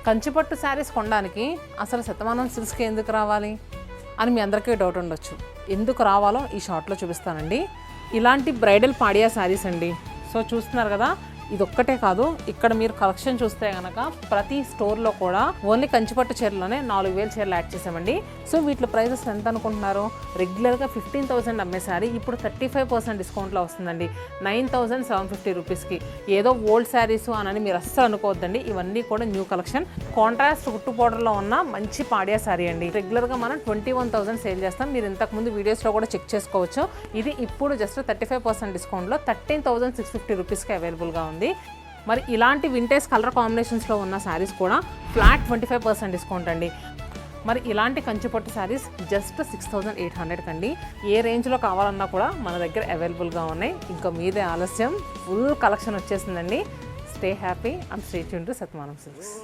కంచిపట్టు శారీస్ కొనడానికి అసలు శతమానం సిల్క్స్కి ఎందుకు రావాలి అని మీ అందరికీ డౌట్ ఉండొచ్చు. ఎందుకు రావాలో ఈ షార్ట్లో చూపిస్తానండి. ఇలాంటి బ్రైడల్ పాడియా శారీస్ అండి. సో చూస్తున్నారు కదా, ఇది ఒక్కటే కాదు, ఇక్కడ మీరు కలెక్షన్ చూస్తే కనుక ప్రతి స్టోర్లో కూడా ఓన్లీ కంచిపట్టు చీరలోనే 4000 చీరలు యాడ్ చేసామండి. సో వీటి ప్రైజెస్ ఎంత అనుకుంటున్నారు? రెగ్యులర్గా 15,000 అమ్మే శారీ ఇప్పుడు 35% డిస్కౌంట్లో వస్తుందండి, 9,750 రూపీస్కి. ఏదో ఓల్డ్ శారీస్ అని మీరు అస్సలు అనుకోవద్దండి. ఇవన్నీ కూడా న్యూ కలెక్షన్, కాంట్రాస్ట్ గుట్టు పౌడర్లో ఉన్న మంచి పాడియా శారీ అండి. రెగ్యులర్గా మనం 21,000 సేల్ చేస్తాం. మీరు ఇంతకుముందు వీడియోస్లో కూడా చెక్ చేసుకోవచ్చు. ఇది ఇప్పుడు జస్ట్ 35% డిస్కౌంట్లో 13,650 రూపీస్కి అవైలబుల్గా ఉంది. మరి ఇలాంటి వింటేజ్ కలర్ కాంబినేషన్స్లో ఉన్న శారీస్ కూడా ఫ్లాట్ 25% డిస్కౌంట్ అండి. మరి ఇలాంటి కంచిపట్టు శారీస్ జస్ట్ 6,800 కండి. ఏ రేంజ్లో కావాలన్నా కూడా మన దగ్గర అవైలబుల్గా ఉన్నాయి. ఇంకా మీదే ఆలస్యం, ఫుల్ కలెక్షన్ వచ్చేసిందండి. Stay happy and stay tune to Shatamanam silks.